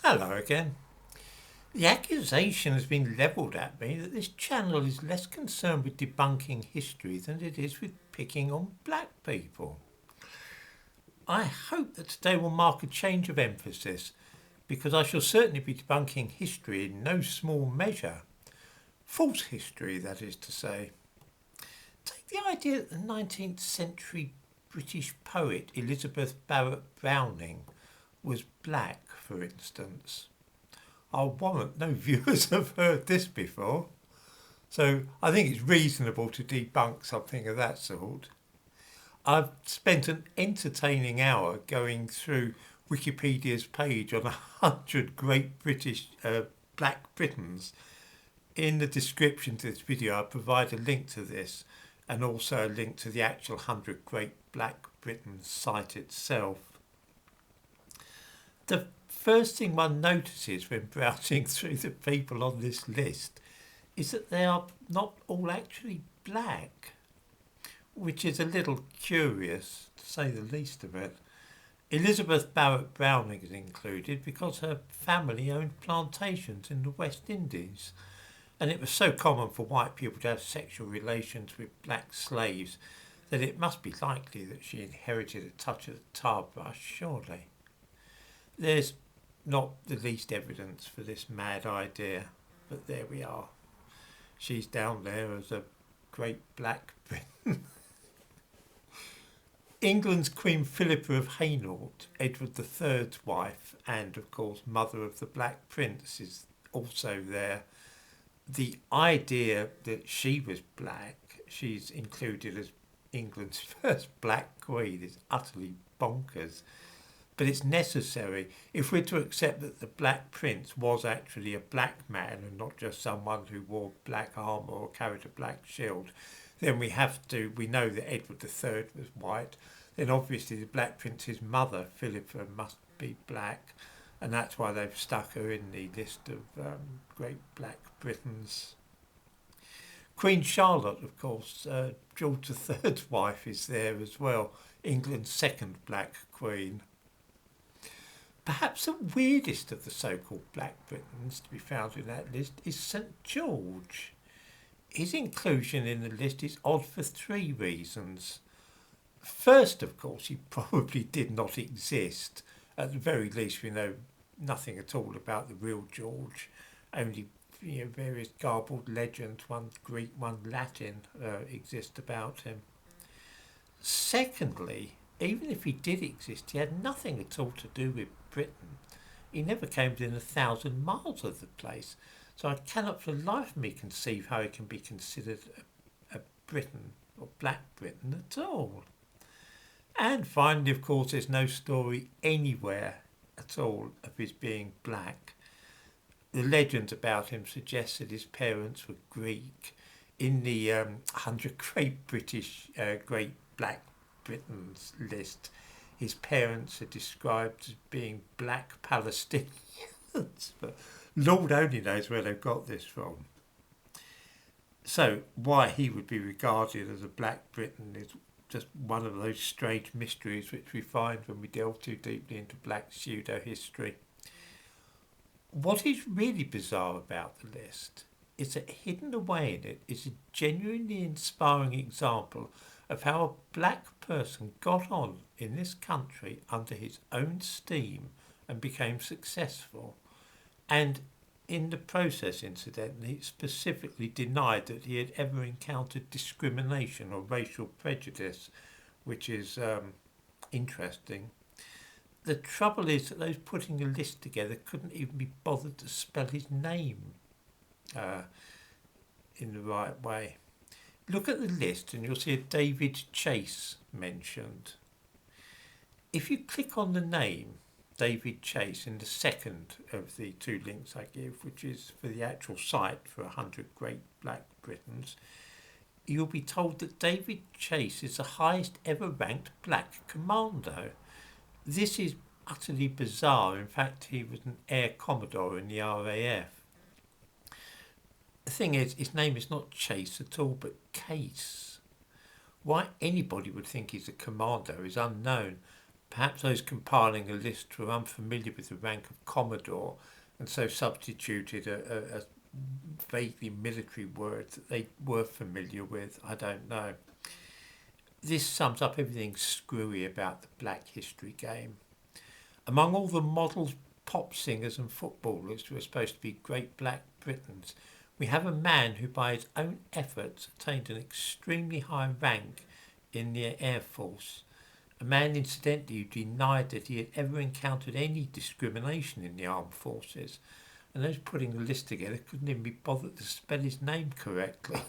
Hello again. The accusation has been levelled at me that this channel is less concerned with debunking history than it is with picking on black people. I hope that today will mark a change of emphasis because I shall certainly be debunking history in no small measure. False history, that is to say. Take the idea that the 19th century British poet Elizabeth Barrett Browning was black, for instance. I'll warrant no viewers have heard this before, so I think it's reasonable to debunk something of that sort. I've spent an entertaining hour going through Wikipedia's page on 100 great British Black Britons. In the description to this video I provide a link to this and also a link to the actual 100 Great Black Britons site itself. The first thing one notices when browsing through the people on this list is that they are not all actually black, which is a little curious, to say the least of it. Elizabeth Barrett Browning is included because her family owned plantations in the West Indies, and it was so common for white people to have sexual relations with black slaves that it must be likely that she inherited a touch of the tar brush, surely. There's not the least evidence for this mad idea, but there we are. She's down there as a great black Briton. England's Queen Philippa of Hainault, Edward III's wife, and of course mother of the Black Prince, is also there. The idea that she was black, she's included as England's first black queen, is utterly bonkers. But it's necessary if we're to accept that the Black Prince was actually a black man and not just someone who wore black armour or carried a black shield. Then we know that Edward III was white. Then obviously the Black Prince's mother, Philippa, must be black. And that's why they've stuck her in the list of great Black Britons. Queen Charlotte, of course, George III's wife, is there as well, England's second black queen. Perhaps the weirdest of the so-called Black Britons to be found in that list is St George. His inclusion in the list is odd for three reasons. First, of course, he probably did not exist. At the very least, we know nothing at all about the real George. Only various garbled legends, one Greek, one Latin, exist about him. Secondly, even if he did exist, he had nothing at all to do with Britain. He never came within 1,000 miles of the place, so I cannot for the life of me conceive how he can be considered a Briton or Black Briton at all. And finally, of course, there's no story anywhere at all of his being black. The legends about him suggest that his parents were Greek. In the 100 Great Great Black Britons list, his parents are described as being black Palestinians, but Lord only knows where they've got this from. So why he would be regarded as a Black Briton is just one of those strange mysteries which we find when we delve too deeply into black pseudo-history. What is really bizarre about the list is that hidden away in it is a genuinely inspiring example of how a black person got on in this country under his own steam and became successful, and in the process, incidentally, specifically denied that he had ever encountered discrimination or racial prejudice, which is interesting. The trouble is that those putting the list together couldn't even be bothered to spell his name in the right way. Look at the list and you'll see a David Chase mentioned. If you click on the name David Chase in the second of the two links I give, which is for the actual site for 100 Great Black Britons, you'll be told that David Chase is the highest ever ranked black commando. This is utterly bizarre. In fact, he was an Air Commodore in the RAF. The thing is, his name is not Chase at all, but Case. Why anybody would think he's a commando is unknown. Perhaps those compiling a list were unfamiliar with the rank of Commodore and so substituted a vaguely military word that they were familiar with. I don't know. This sums up everything screwy about the Black History game. Among all the models, pop singers and footballers who are supposed to be great black Britons, we have a man who by his own efforts attained an extremely high rank in the Air Force. A man, incidentally, who denied that he had ever encountered any discrimination in the armed forces, and those putting the list together couldn't even be bothered to spell his name correctly.